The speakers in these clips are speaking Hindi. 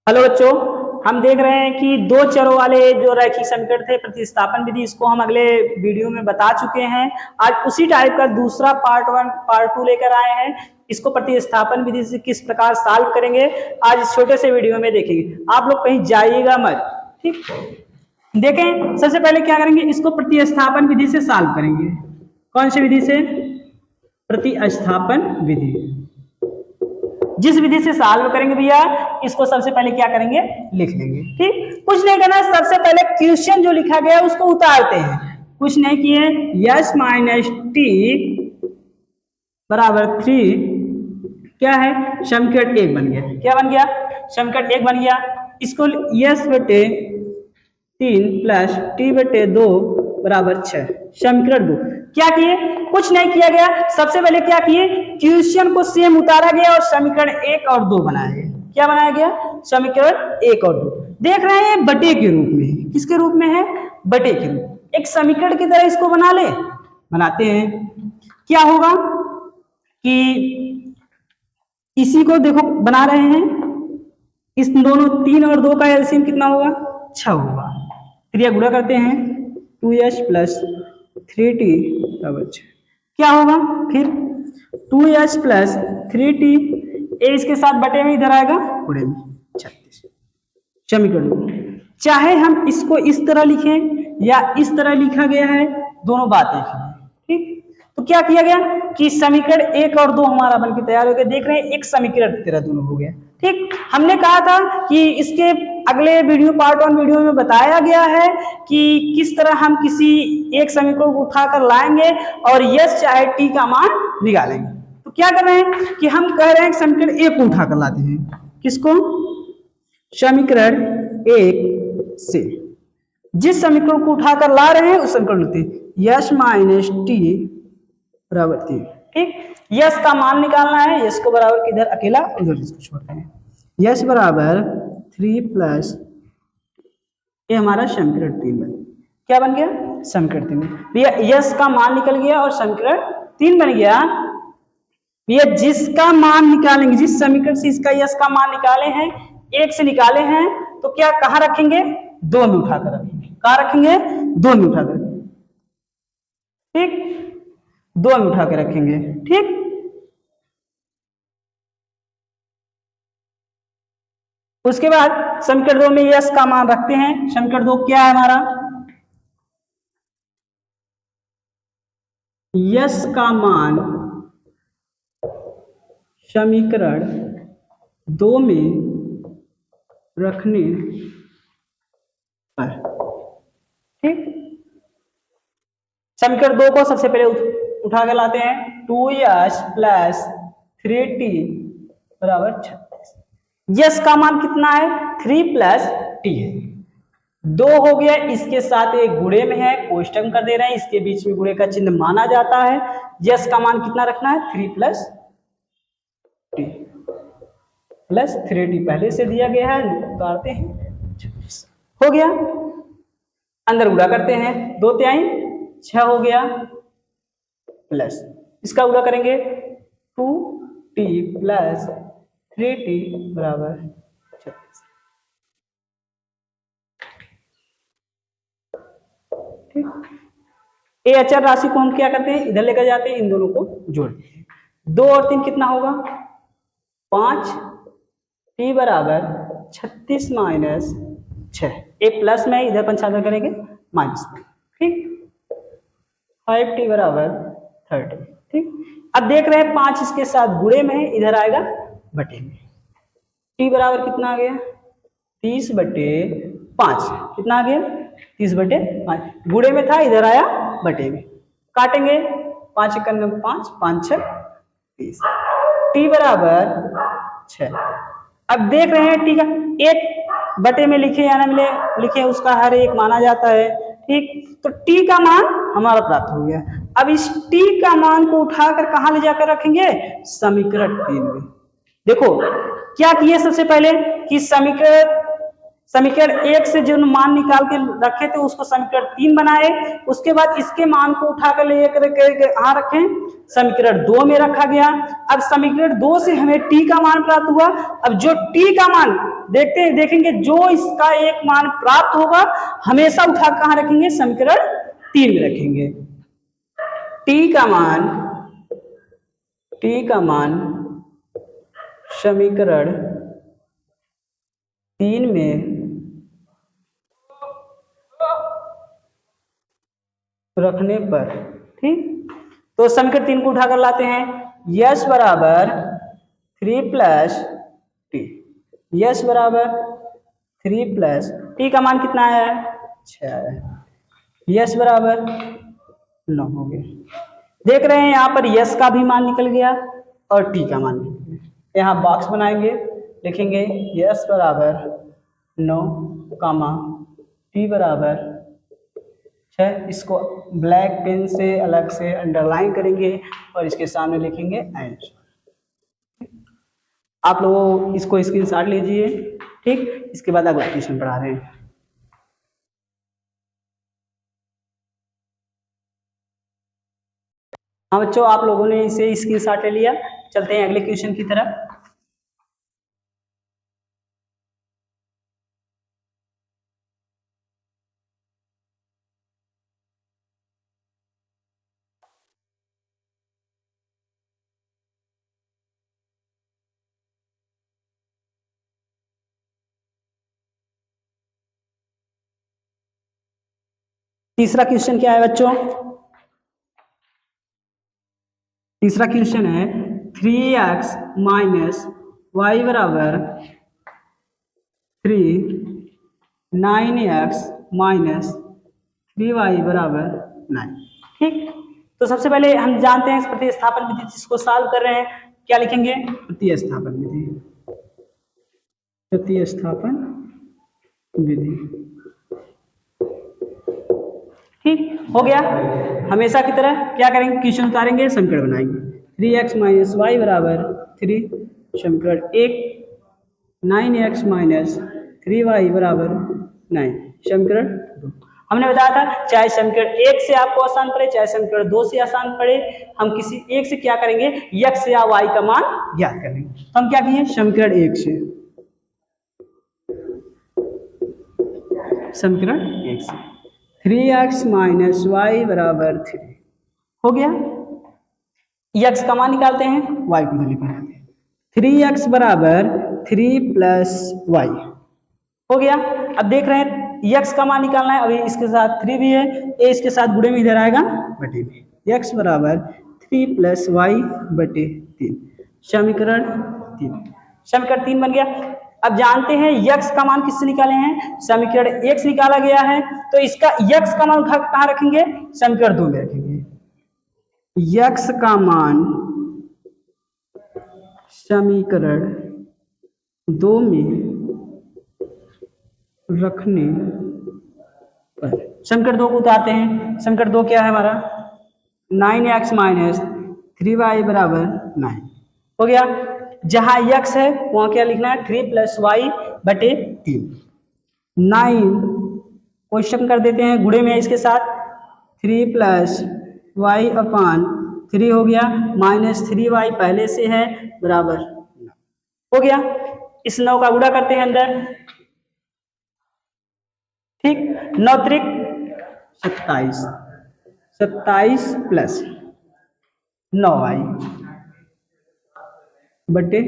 हेलो बच्चों, हम देख रहे हैं कि दो चरों वाले जो रैखिक समीकरण थे प्रतिस्थापन विधि, इसको हम अगले वीडियो में बता चुके हैं। आज उसी टाइप का दूसरा पार्ट 1 पार्ट 2 लेकर आए हैं। इसको प्रतिस्थापन विधि से किस प्रकार सॉल्व करेंगे आज इस छोटे से वीडियो में देखेंगे। आप लोग कहीं जाइएगा मत, ठीक। देखें, सबसे पहले क्या करेंगे, इसको प्रतिस्थापन विधि से सॉल्व करेंगे। कौन सी विधि से? प्रतिस्थापन विधि। जिस विधि से सॉल्व करेंगे भैया, इसको सबसे पहले क्या करेंगे, लिख लेंगे। ठीक, कुछ नहीं करना, सबसे पहले क्वेश्चन जो लिखा गया है उसको उतारते हैं। कुछ नहीं किए, यस माइनस टी बराबर 3 क्या है, समीकरण 1 बन गया। क्या बन गया? समीकरण 1 बन गया। इसको यस बटे 3 प्लस टी बटे 2 बराबर 6, समीकरण 2। क्या किए? कुछ नहीं किया गया। सबसे पहले क्या किए, क्वेश्चन को सेम उतारा गया और समीकरण 1 और 2 बनाया गया। क्या बनाया गया? समीकरण 1 और 2। देख रहे हैं बटे के रूप में। किसके रूप में है? बटे के रूप। एक समीकरण की तरह इसको बना ले, बनाते हैं। क्या होगा कि इसी को देखो बना रहे हैं, इस दोनों 3 और 2 का एलसीएम कितना होगा? 6 होगा। क्रिया गुणा करते हैं, 2s प्लस 3t बराबर 6। क्या होगा फिर? 2s प्लस 3t, ए इसके साथ बटे में इधर आएगा गुणे में 36, समीकरण। चाहे हम इसको इस तरह लिखें या इस तरह लिखा गया है, दोनों बातें हैं। ठीक, तो क्या किया गया कि समीकरण 1 और 2 हमारा बनके तैयार हो गया। देख रहे हैं एक समीकरण की तरह दोनों हो गया। ठीक, हमने कहा था कि इसके अगले वीडियो पार्ट 1 वीडियो में बताया गया है कि किस तरह हम किसी एक समीकरण को उठाकर लाएंगे और यस चाहे टी का मान निकालेंगे। तो क्या कर रहे हैं कि हम कह रहे हैं समीकरण 1 को उठाकर लाते हैं। किसको? समीकरण 1 से जिस समीकरण को उठाकर ला रहे हैं उस समीकरण लिखते हैं, यस माइनस टी बराबर 3। ठीक, यस का मान निकालना है। यस को बराबर किधर अकेला, उधर इसको छोड़ते हैं। यस बराबर 3 प्लस ये हमारा समीकरण 3 बन। क्या बन गया? समीकरण 3। भैया यस का मान निकल गया और समीकरण 3 बन गया। भैया जिसका मान निकालेंगे, जिस समीकरण से इसका यस का मान निकाले हैं, 1 से निकाले हैं, तो क्या कहाँ रखेंगे? 2 में उठाकर रखेंगे। कहाँ रखेंगे? 2 में उठाकर। ठीक, 2 में उठा के रखेंगे। ठीक, उसके बाद समीकरण 2 में यस का मान रखते हैं। समीकरण 2 क्या है हमारा? यस का मान समीकरण 2 में रखने पर, ठीक, समीकरण 2 को सबसे पहले उठा के लाते हैं। 2s प्लस 3t बराबर 36। यस का मान कितना है? 3 प्लस टी है। 2 हो गया, इसके साथ एक गुणे में है, कोष्टक कर दे रहे हैं, इसके बीच में गुणे का चिन्ह माना जाता है। यस का मान कितना रखना है? 3 प्लस टी प्लस 3t पहले से दिया गया है, उतारते हैं, 36 हो गया। अंदर गुणा करते हैं, 2 तिहाई 6 हो गया, प्लस इसका गुणा करेंगे 2t प्लस 3t बराबर 36। ठीक, ये अचर राशि को हम क्या करते हैं, इधर लेकर जाते हैं, इन दोनों को जोड़ते हैं। 2 और 3 कितना होगा? 5, t बराबर 36 माइनस 6। एक प्लस में इधर पंचांतर करेंगे माइनस में। ठीक, 5t बराबर 30। ठीक, अब देख रहे हैं 5 इसके साथ गुणे में है, इधर आएगा बटे में। t बराबर कितना आ गया? 30 बटे 5। कितना आ गया? 30 बटे 5। गुणे में था, इधर आया बटे में। काटेंगे, 5 × 5, 5 × 6 30। t बराबर 6। अब देख रहे हैं टी का एक बटे में लिखे या ना मिले लिखे, उसका हर एक माना जाता है। ठीक, तो टी का मान हमारा प्राप्त हो गया। अब इस टी का मान को उठाकर कहां ले जाकर रखेंगे? समीकरण 3 में। देखो क्या किए, सबसे पहले कि समीकरण 1 से जो मान निकाल के रखे थे उसको समीकरण 3 बनाए। उसके बाद इसके मान को उठाकर लेकर कहां रखें? समीकरण 2 में रखा गया। अब समीकरण 2 से हमें टी का मान प्राप्त हुआ। अब जो टी का मान देखेंगे जो इसका एक मान प्राप्त होगा हमेशा उठा कहां रखेंगे, समीकरण 3 में रखेंगे। टी का मान समीकरण 3 में रखने पर, ठीक, तो समीकरण 3 को उठाकर लाते हैं। यस बराबर 3 प्लस टी, यस बराबर 3 प्लस टी का मान कितना है, 6 है, यस बराबर 9 हो गया। देख रहे हैं यहाँ पर यस का भी मान निकल गया और टी का मान निकल गया। यहाँ बॉक्स बनाएंगे, लिखेंगे यस बराबर 9 कामा टी बराबर 6। इसको ब्लैक पेन से अलग से अंडरलाइन करेंगे और इसके सामने लिखेंगे एंड। आप लोग इसको स्क्रीनशॉट लीजिए, ठीक। इसके बाद अगला क्वेश्चन पढ़ा रहे हैं। हाँ बच्चों, आप लोगों ने इसे स्क्रीनशॉट ले लिया। चलते हैं अगले क्वेश्चन की तरफ। तीसरा क्वेश्चन क्या है बच्चों? तीसरा क्वेश्चन है 3x माइनस वाई बराबर 3, 9x माइनस 3y बराबर 9, ठीक। तो सबसे पहले हम जानते हैं प्रतिस्थापन विधि, जिसको सॉल्व कर रहे हैं, क्या लिखेंगे, प्रतिस्थापन विधि, प्रतिस्थापन विधि, ठीक हो गया। हमेशा की तरह क्या करेंगे, क्वेश्चन उतारेंगे, समीकरण बनाएंगे। 3x माइनस वाई बराबर 3, समीकरण 1, 9x माइनस 3y बराबर 9, समीकरण 2। हमने बताया था चाहे समीकरण 1 से आपको आसान पड़े चाहे समीकरण 2 से आसान पड़े, हम किसी एक से क्या करेंगे, x या y का मान ज्ञात करेंगे। तो हम क्या किए, समीकरण 1 से, समीकरण 1 से 3x माइनस वाई बराबर 3 हो गया। x का मान निकालते हैं, y को वैल्यू बनाते हैं। 3x बराबर 3 प्लस वाई हो गया। अब देख रहे हैं x का मान निकालना है, अभी इसके साथ 3 भी है, a इसके साथ गुणे में इधर आएगा बटे में, x बराबर 3 प्लस वाई बटे 3, समीकरण 3, समीकरण 3 बन गया। अब जानते हैं x का मान किससे निकाले हैं, समीकरण 1 से निकाला गया है, तो इसका x का मान कहाँ रखेंगे, समीकरण 2 में रखेंगे। x का मान समीकरण 2 में रखने पर समीकरण 2 को उतारते हैं। समीकरण 2 क्या है हमारा, 9x माइनस 3y बराबर 9 हो गया। जहां x है वहां क्या लिखना है, 3 प्लस वाई बटे 3, 9 क्वेश्चन कर देते हैं, गुणे में इसके साथ 3 प्लस वाई अपान 3 हो गया, माइनस 3y पहले से है बराबर हो गया। इस 9 का गुणा करते हैं अंदर, ठीक, 9 त्रिक 27, 27 प्लस 9y बटे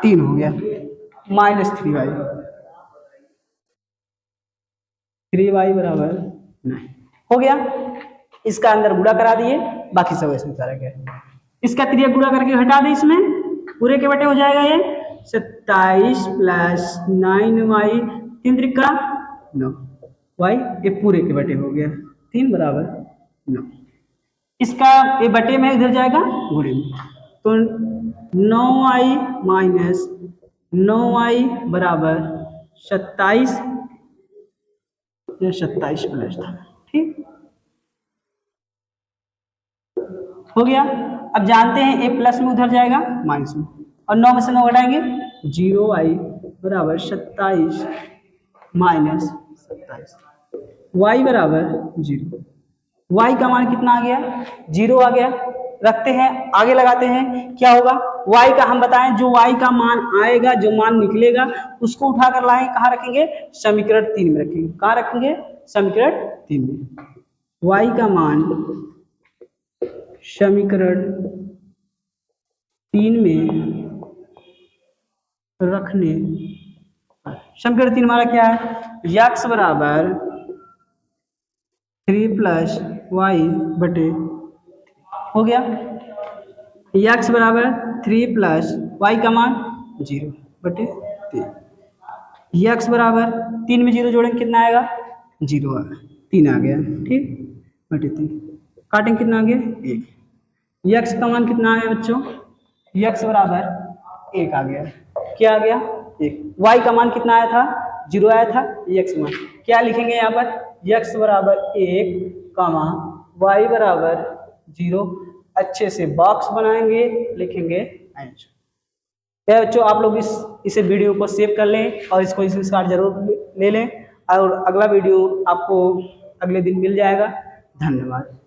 3 हो गया, माइनस 3y बराबर 9 हो गया। इसका अंदर गुणा करा दिए, बाकी सब ऐसे सारा गया। इसका त्रिया गुणा करके हटा दे, इसमें पूरे के बटे हो जाएगा ये 27 प्लस 9y, 3 त्रिका 9, y ये पूरे के बटे हो गया, 3 बराबर 9। इसका ये बटे में इधर जाएगा गुणे में, तो 9y माइनस 9y बराबर 27, 27 प्लस था, ठीक हो गया। अब जानते हैं ए प्लस में उधर जाएगा माइनस में, और 9 में से 9 घटाएंगे, 0y बराबर 27 माइनस 27, y बराबर 0, y का मान कितना आ गया, 0 आ गया। रखते हैं, आगे लगाते हैं, क्या होगा y का हम बताएं, जो y का मान आएगा, जो मान निकलेगा उसको उठाकर लाएं, कहाँ रखेंगे, समीकरण 3 में रखेंगे। कहाँ रखेंगे, समीकरण 3 में। y का मान समीकरण 3 में रखने, समीकरण 3 हमारा क्या है, x बराबर 3 प्लस वाई बटे, हो गया, x बराबर 3 प्लस वाई का मान 0 बटे 3, x बराबर 3 में 0 जोड़ेंगे कितना आएगा, 0 आएगा, 3 आ गया, ठीक, बटे 3, काटेंगे कितना आ गया, 1, x का मान कितना आ गया बच्चों, x बराबर 1 आ गया, क्या आ गया 1, y का मान कितना आया था, 0 आया था, x मान क्या लिखेंगे यहाँ पर, x बराबर 1 कामा y बराबर 0, अच्छे से बॉक्स बनाएंगे, लिखेंगे आंसर। क्या बच्चों आप लोग इसे वीडियो को सेव कर लें और इसको स्क्रीनशॉट जरूर ले लें, और अगला वीडियो आपको अगले दिन मिल जाएगा। धन्यवाद।